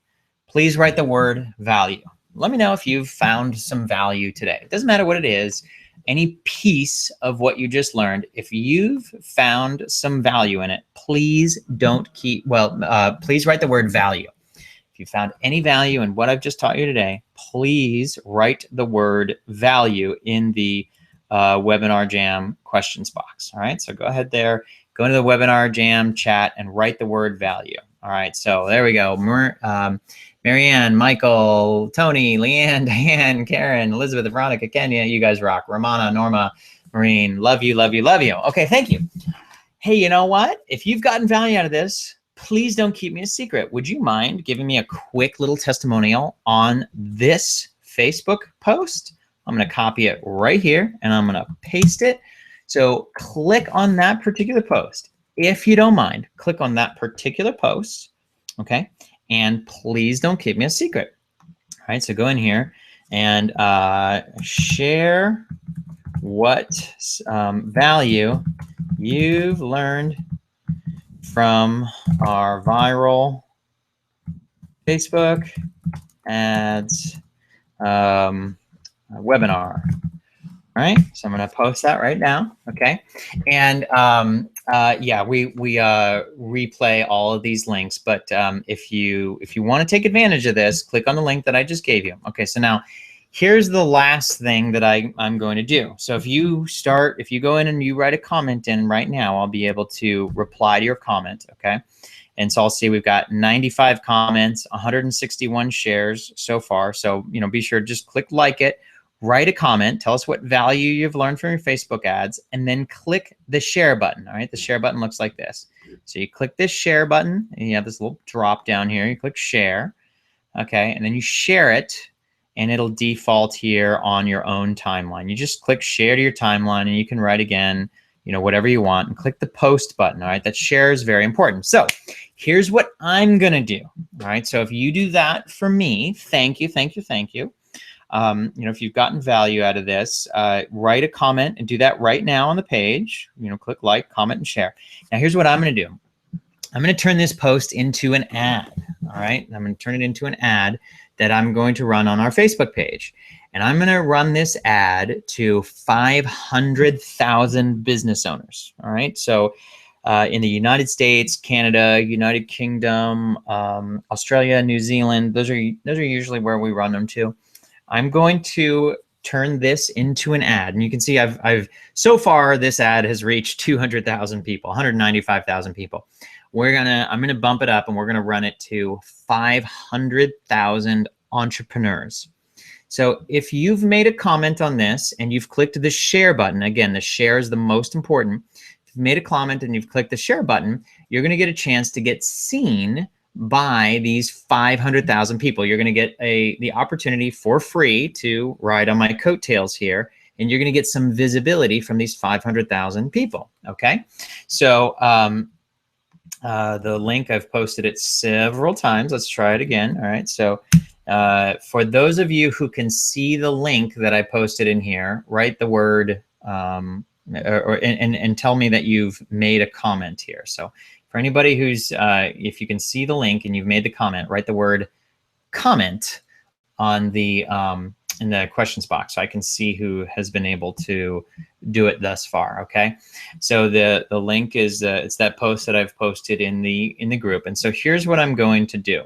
please write the word value. Let me know if you've found some value today. It doesn't matter what it is, any piece of what you just learned. If you've found some value in it, please please write the word value. If you found any value in what I've just taught you today, please write the word value in the Webinar Jam questions box. All right, so go ahead there, go into the Webinar Jam chat and write the word value. All right, so there we go. Marianne, Michael, Tony, Leanne, Diane, Karen, Elizabeth, Veronica, Kenya, you guys rock. Romana, Norma, Maureen, love you, love you, love you. Okay, thank you. Hey, you know what? If you've gotten value out of this, please don't keep me a secret. Would you mind giving me a quick little testimonial on this Facebook post? I'm going to copy it right here and I'm going to paste it. So click on that particular post. If you don't mind, click on that particular post. Okay. And please don't keep me a secret. All right. So go in here and share what value you've learned from our viral Facebook ads webinar. All right, so I'm going to post that right now. Okay, and yeah, we replay all of these links, but if you want to take advantage of this, click on the link that I just gave you. Okay, so now here's the last thing that I'm going to do. So if you go in and you write a comment in right now, I'll be able to reply to your comment. Okay. And so I'll see we've got 95 comments, 161 shares so far. So, be sure to just click like it, write a comment, tell us what value you've learned from your Facebook ads, and then click the share button. All right. The share button looks like this. So you click this share button and you have this little drop down here. You click share. Okay. And then you share it and it'll default here on your own timeline. You just click share to your timeline and you can write again, whatever you want, and click the post button. All right. That share is very important. So here's what I'm going to do. All right. So if you do that for me, thank you, thank you, thank you. If you've gotten value out of this, write a comment and do that right now on the page. Click like, comment, and share. Now, here's what I'm going to do. I'm going to turn this post into an ad. All right. I'm going to turn it into an ad that I'm going to run on our Facebook page. And I'm going to run this ad to 500,000 business owners. All right. So in the United States, Canada, United Kingdom, Australia, New Zealand, those are usually where we run them to. I'm going to turn this into an ad, and you can see I've so far this ad has reached 200,000 people, 195,000 people. I'm gonna bump it up, and we're gonna run it to 500,000 entrepreneurs. So if you've made a comment on this and you've clicked the share button, again, the share is the most important. If you've made a comment and you've clicked the share button, you're gonna get a chance to get seen by these 500,000 people. You're going to get the opportunity for free to ride on my coattails here, and you're going to get some visibility from these 500,000 people. Okay, so the link, I've posted it several times. Let's try it again. All right, so for those of you who can see the link that I posted in here, write the word and tell me that you've made a comment here. So for anybody who's, if you can see the link and you've made the comment, write the word comment on the in the questions box so I can see who has been able to do it thus far. Okay, so the link is it's that post that I've posted in the group. And so here's what I'm going to do.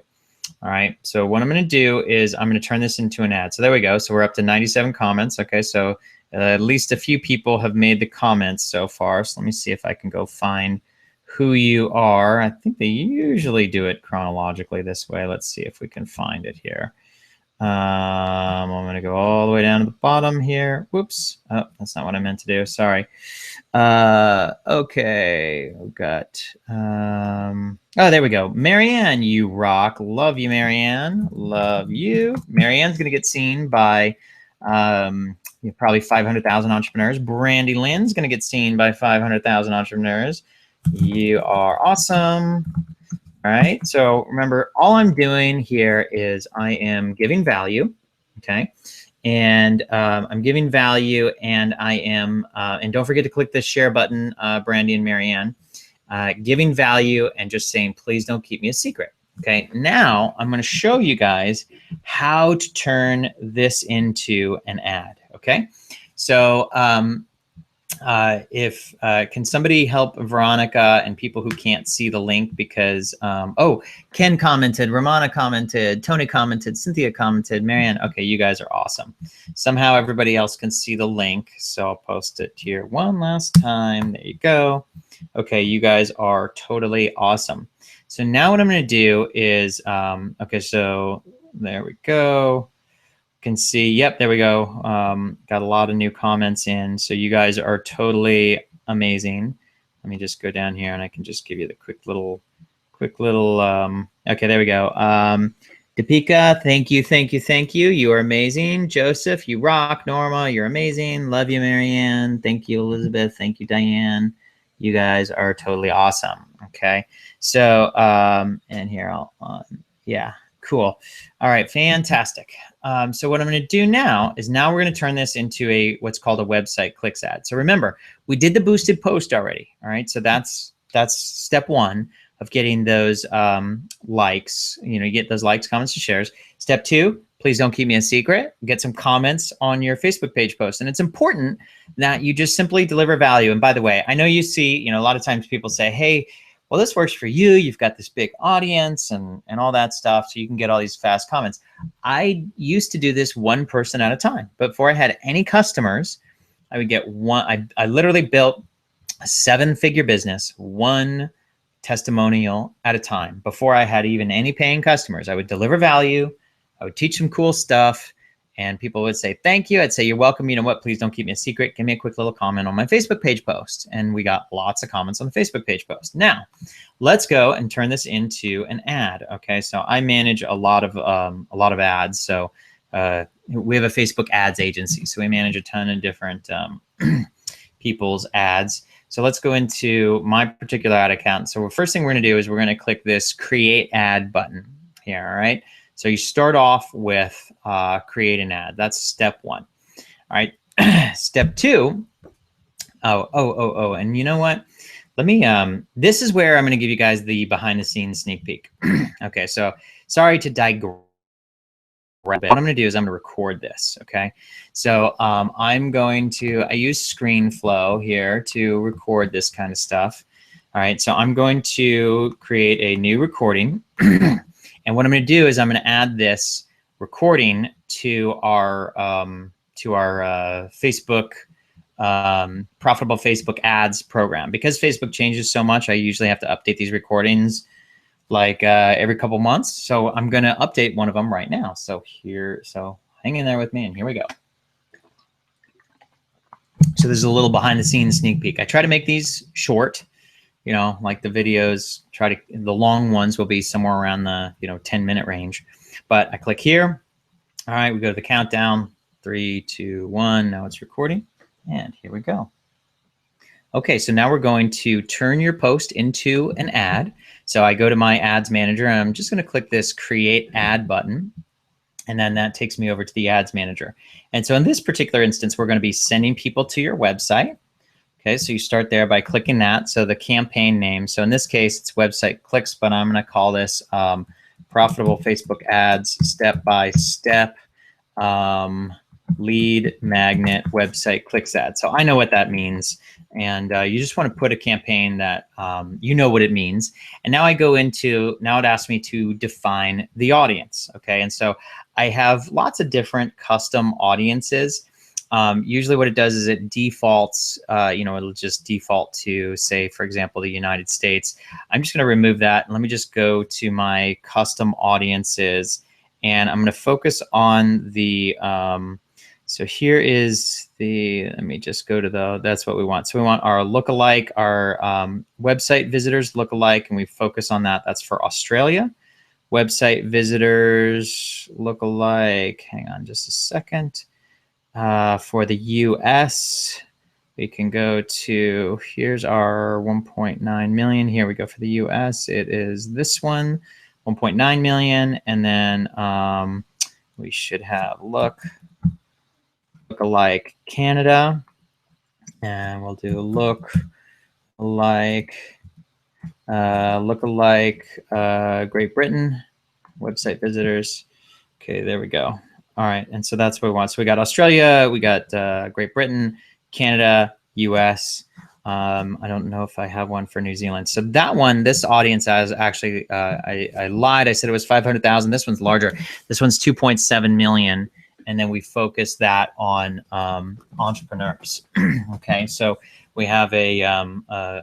All right, so what I'm going to do is I'm going to turn this into an ad. So there we go. So we're up to 97 comments. Okay, so At least a few people have made the comments so far. So let me see if I can go find who you are. I think they usually do it chronologically this way. Let's see if we can find it here. I'm going to go all the way down to the bottom here. Whoops. Oh, that's not what I meant to do. Sorry. Okay. We've got, oh, there we go. Marianne, you rock. Love you, Marianne. Love you. Marianne's going to get seen by probably 500,000 entrepreneurs. Brandy Lynn's going to get seen by 500,000 entrepreneurs. You are awesome. All right, so remember, all I'm doing here is I am giving value, okay? And I'm giving value, and I am, and don't forget to click the share button, Brandy and Marianne, giving value and just saying, please don't keep me a secret, okay? Now, I'm gonna show you guys how to turn this into an ad, okay? So, can somebody help Veronica and people who can't see the link, because oh, Ken commented, Ramona commented, Tony commented, Cynthia commented, Marianne. Okay, you guys are awesome. Somehow everybody else can see the link, so I'll post it here one last time. There you go. Okay, you guys are totally awesome. So now what I'm going to do is okay, so there we go. Can see, yep, there we go. Got a lot of new comments in, so you guys are totally amazing. Let me just go down here and I can just give you the quick little okay, there we go. Deepika, thank you. You are amazing. Joseph, you rock. Norma, you're amazing. Love you, Marianne. Thank you, Elizabeth. Thank you, Diane. You guys are totally awesome. Okay, so and here yeah, cool. All right, fantastic. So what I'm going to do now is we're going to turn this into what's called a website clicks ad. So remember, we did the boosted post already. All right, so that's step one of getting those likes. You get those likes, comments, and shares. Step two, please don't keep me a secret. Get some comments on your Facebook page post. And it's important that you just simply deliver value. And by the way, I know you see, a lot of times people say, hey, well, this works for you. You've got this big audience and all that stuff, so you can get all these fast comments. I used to do this one person at a time. Before I had any customers, I would get one. I literally built a 7-figure business, one testimonial at a time. Before I had even any paying customers, I would deliver value. I would teach some cool stuff. And people would say, thank you. I'd say, you're welcome. You know what? Please don't keep me a secret. Give me a quick little comment on my Facebook page post. And we got lots of comments on the Facebook page post. Now, let's go and turn this into an ad. Okay, so I manage a lot of ads. So we have a Facebook ads agency. So we manage a ton of different people's ads. So let's go into my particular ad account. So the first thing we're going to do is we're going to click this create ad button here. All right. So you start off with create an ad. That's step one. All right. Step two. And you know what? Let me, this is where I'm going to give you guys the behind the scenes sneak peek. Okay. So sorry to digress. What I'm going to do is I'm going to record this. Okay. So I use ScreenFlow here to record this kind of stuff. All right. So I'm going to create a new recording. And what I'm going to do is I'm going to add this recording to our Facebook profitable Facebook ads program. Because Facebook changes so much, I usually have to update these recordings like every couple months. So I'm going to update one of them right now. So hang in there with me, and here we go. So this is a little behind the scenes sneak peek. I try to make these short. Like the videos, the long ones will be somewhere around the 10-minute range. But I click here. All right, we go to the countdown. 3, 2, 1. Now it's recording, and here we go. Okay, so now we're going to turn your post into an ad. So I go to my ads manager, and I'm just going to click this create ad button, and then that takes me over to the ads manager. And so in this particular instance, we're going to be sending people to your website. Okay, so you start there by clicking that. So the campaign name. So in this case, it's website clicks, but I'm going to call this profitable Facebook ads step-by-step lead magnet website clicks ad. So I know what that means. And you just want to put a campaign that you know what it means. And now now it asks me to define the audience. Okay, and so I have lots of different custom audiences. Usually what it does is it defaults, it'll just default to, say, for example, the United States. I'm just going to remove that. Let me just go to my custom audiences, and I'm going to focus on the, so here is the, let me just go to that's what we want. So we want our lookalike, our website visitors lookalike, and we focus on that. That's for Australia. Website visitors lookalike, hang on just a second. For the US, we can go to, here's our 1.9 million. Here we go for the US. It is this one, 1.9 million. And then we should have lookalike Canada. And we'll do lookalike Great Britain, website visitors. Okay, there we go. All right, and so that's what we want. So we got Australia, we got Great Britain, Canada, US. I don't know if I have one for New Zealand. So that one, this audience has actually, I lied. I said it was 500,000. This one's larger. This one's 2.7 million. And then we focus that on entrepreneurs. Okay, so we have a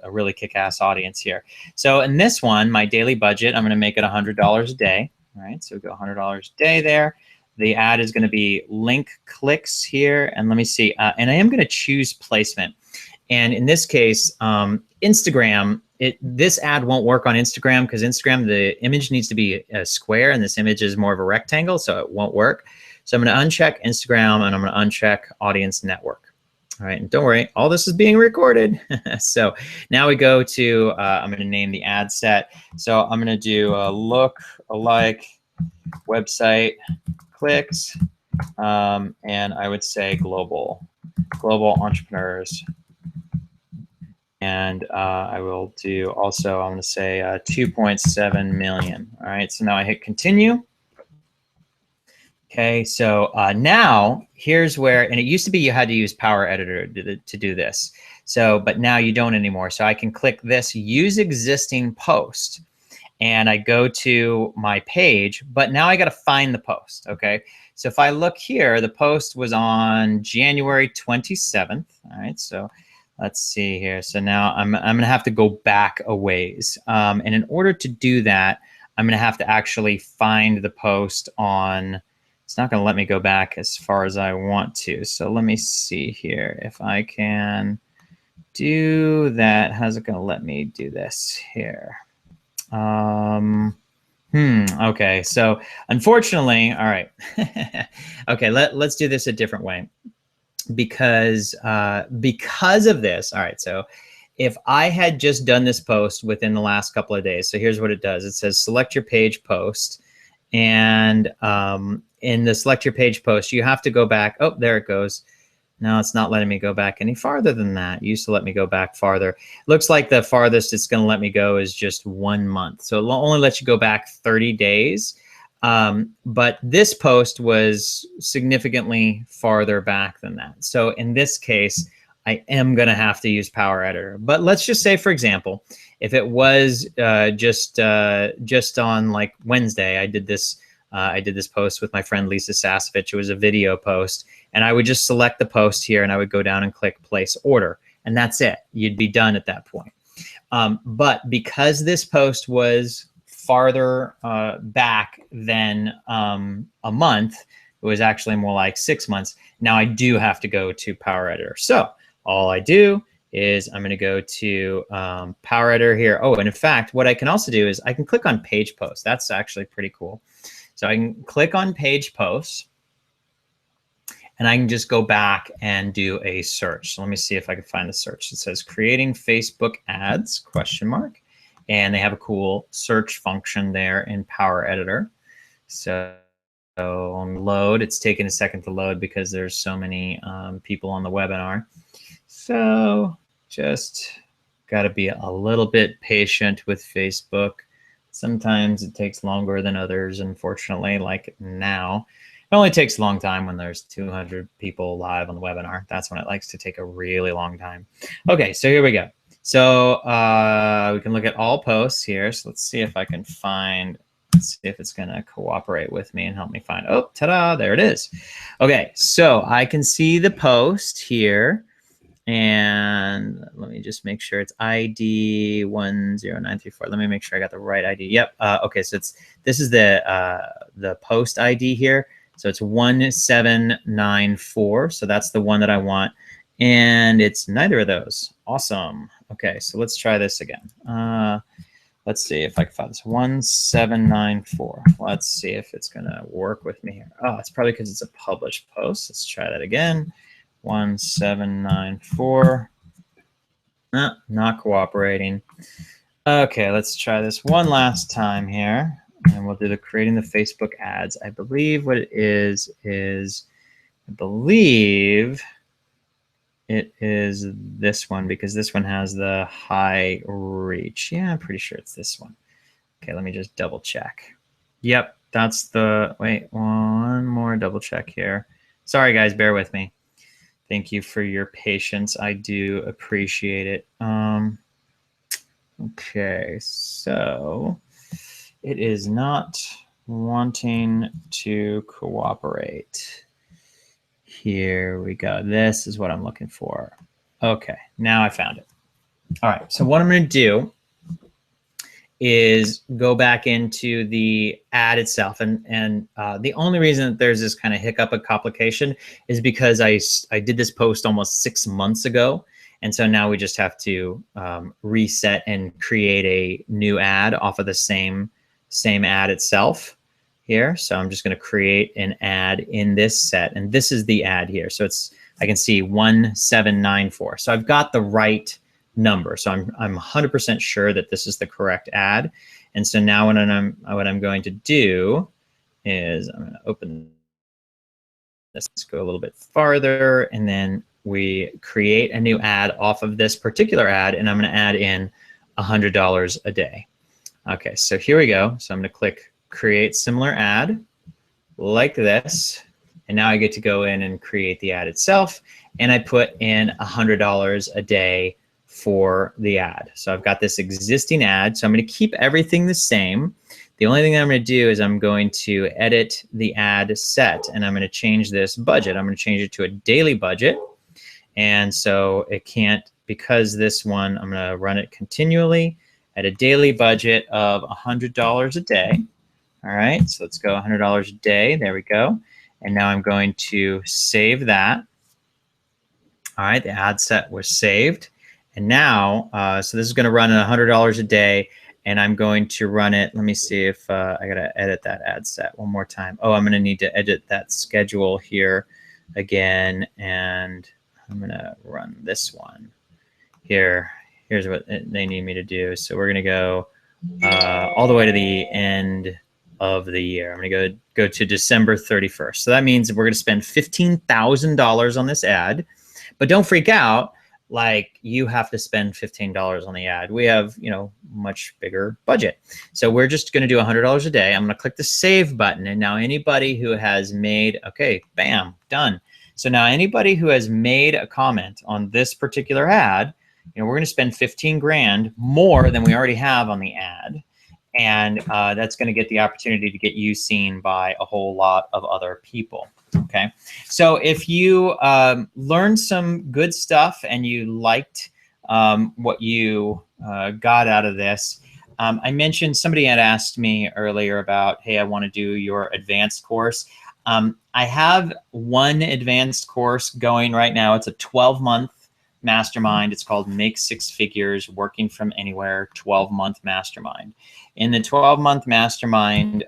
really kick-ass audience here. So in this one, my daily budget, I'm going to make it $100 a day. All right, so we go $100 a day there. The ad is going to be link clicks here. And let me see. And I am going to choose placement. And in this case, Instagram, this ad won't work on Instagram because Instagram, the image needs to be a square and this image is more of a rectangle, so it won't work. So I'm going to uncheck Instagram and I'm going to uncheck audience network. All right, and don't worry, all this is being recorded. So now we go to, I'm going to name the ad set. So I'm going to do lookalike website clicks, and I would say global entrepreneurs. And I will do also, I'm going to say 2.7 million. All right, so now I hit continue. Okay, so now here's where, and it used to be you had to use Power Editor to do this. So, but now you don't anymore. So I can click this, use existing post, and I go to my page, but now I got to find the post, okay? So if I look here, the post was on January 27th, all right? So let's see here. So now I'm going to have to go back a ways. And in order to do that, I'm going to have to actually find the post on, it's not going to let me go back as far as I want to. So let me see here if I can do that. How's it going to let me do this here? Okay, so unfortunately, all right. Okay, let's do this a different way because of this. All right, so if I had just done this post within the last couple of days, so here's what it does. It says select your page post, and in the select your page post, you have to go back. Oh, there it goes. No, it's not letting me go back any farther than that. It used to let me go back farther. Looks like the farthest it's going to let me go is just 1 month. So it'll only let you go back 30 days. But this post was significantly farther back than that. So in this case, I am going to have to use Power Editor. But let's just say, for example, if it was just on like Wednesday, I did this post with my friend Lisa Sasovich. It was a video post, and I would just select the post here, and I would go down and click place order, and that's it. You'd be done at that point. But because this post was farther back than a month, it was actually more like 6 months. Now I do have to go to Power Editor. So all I do is I'm going to go to Power Editor here. Oh, and in fact, what I can also do is I can click on page post. That's actually pretty cool. So I can click on page posts, and I can just go back and do a search. So let me see if I can find the search. It says creating Facebook ads, ? And they have a cool search function there in Power Editor. So on load, it's taking a second to load because there's so many people on the webinar. So just got to be a little bit patient with Facebook. Sometimes it takes longer than others, unfortunately, like now. It only takes a long time when there's 200 people live on the webinar. That's when it likes to take a really long time. Okay, so here we go. So we can look at all posts here. So let's see if I can find, let's see if it's going to cooperate with me and help me find, oh, ta-da, there it is. Okay, so I can see the post here. And let me just make sure it's ID 10934. Let me make sure I got the right ID. Yep. Okay, so this is the post ID here. So it's 1794. So that's the one that I want. And it's neither of those. Awesome. Okay, so let's try this again. Let's see if I can find this. 1794. Let's see if it's gonna work with me here. Oh, it's probably because it's a published post. Let's try that again. 1794. Not cooperating. Okay, let's try this one last time here. And we'll do the creating the Facebook ads. I believe what it is I believe it is this one, because this one has the high reach. Yeah, I'm pretty sure it's this one. Okay, let me just double check. Yep, that's the, wait, one more double check here. Sorry guys, bear with me. Thank you for your patience. I do appreciate it. Okay, so it is not wanting to cooperate. Here we go. This is what I'm looking for. Okay, now I found it. All right, so what I'm going to do is go back into the ad itself. And the only reason that there's this kind of hiccup of complication is because I did this post almost 6 months ago. And so now we just have to reset and create a new ad off of the same ad itself here. So I'm just going to create an ad in this set. And this is the ad here. So I can see 1794. So I've got the right number. So I'm 100% sure that this is the correct ad. And so now what I'm going to do is I'm going to open this. Let's go a little bit farther, and then we create a new ad off of this particular ad, and I'm going to add in $100 a day. Okay, so here we go. So I'm going to click create similar ad like this. And now I get to go in and create the ad itself. And I put in $100 a day for the ad. So I've got this existing ad. So I'm going to keep everything the same. The only thing that I'm going to do is I'm going to edit the ad set, and I'm going to change this budget. I'm going to change it to a daily budget. And so it can't, because this one, I'm going to run it continually at a daily budget of $100 a day. All right, so let's go $100 a day. There we go. And now I'm going to save that. All right, the ad set was saved. And now, so this is going to run at $100 a day, and I'm going to run it. Let me see if I got to edit that ad set one more time. Oh, I'm going to need to edit that schedule here again, and I'm going to run this one here. Here's what they need me to do. So we're going to go all the way to the end of the year. I'm going to go to December 31st. So that means we're going to spend $15,000 on this ad, but don't freak out. Like, you have to spend $15 on the ad. We have, much bigger budget. So we're just going to do $100 a day. I'm going to click the save button. And now anybody who has made, okay, bam, done. So now anybody who has made a comment on this particular ad, we're going to spend 15 grand more than we already have on the ad. And that's going to get the opportunity to get you seen by a whole lot of other people. Okay, so if you learned some good stuff and you liked what you got out of this, I mentioned, somebody had asked me earlier about, hey, I want to do your advanced course. I have one advanced course going right now. It's a 12-month mastermind. It's called Make Six Figures Working from Anywhere 12-month mastermind. In the 12-month mastermind,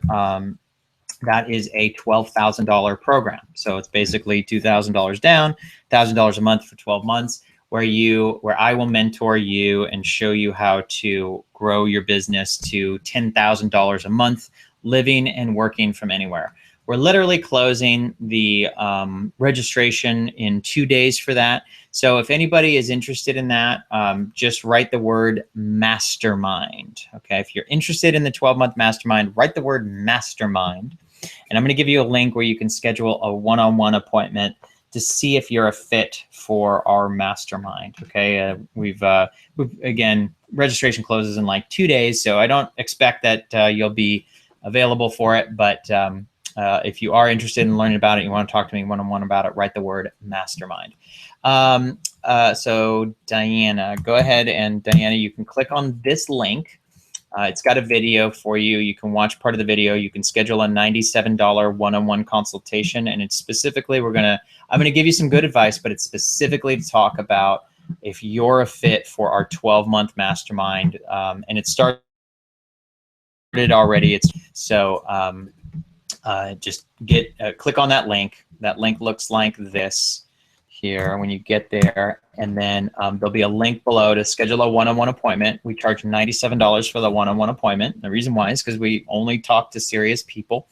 that is a $12,000 program. So it's basically $2,000 down, $1,000 a month for 12 months, where I will mentor you and show you how to grow your business to $10,000 a month, living and working from anywhere. We're literally closing the registration in 2 days for that. So if anybody is interested in that, just write the word mastermind. Okay, if you're interested in the 12-month mastermind, write the word mastermind. And I'm going to give you a link where you can schedule a one-on-one appointment to see if you're a fit for our mastermind. Okay, we've again, registration closes in like 2 days, so I don't expect that you'll be available for it, but if you are interested in learning about it, you want to talk to me one-on-one about it, write the word mastermind. So Diana, go ahead, and Diana, you can click on this link. It's got a video for you. You can watch part of the video. You can schedule a $97 one-on-one consultation, and it's specifically, I'm gonna give you some good advice, but it's specifically to talk about if you're a fit for our 12-month mastermind, and it started already. Just click on that link. That link looks like this here when you get there, and then there'll be a link below to schedule a one-on-one appointment. We charge $97 for the one-on-one appointment. The reason why is because we only talk to serious people,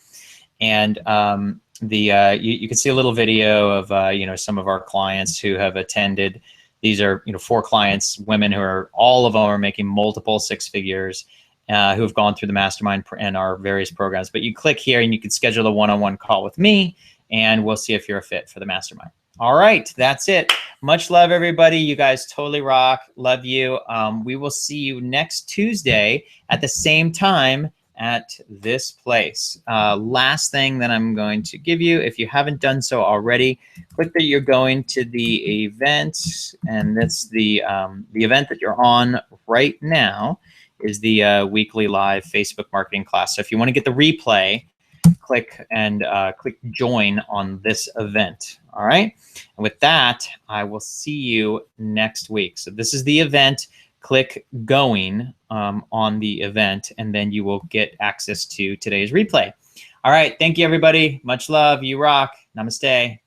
and you can see a little video of some of our clients who have attended. These are 4 clients, women who are, all of them are making multiple 6 figures, who have gone through the mastermind and our various programs. But you click here and you can schedule a one-on-one call with me, and we'll see if you're a fit for the mastermind. All right, that's it. Much love, everybody. You guys totally rock. Love you. We will see you next Tuesday at the same time at this place. Last thing that I'm going to give you, if you haven't done so already, click that you're going to the event, and that's the event that you're on right now is the weekly live Facebook marketing class. So if you want to get the replay, click join on this event. All right. And with that, I will see you next week. So this is the event. Click going on the event, and then you will get access to today's replay. All right. Thank you, everybody. Much love. You rock. Namaste.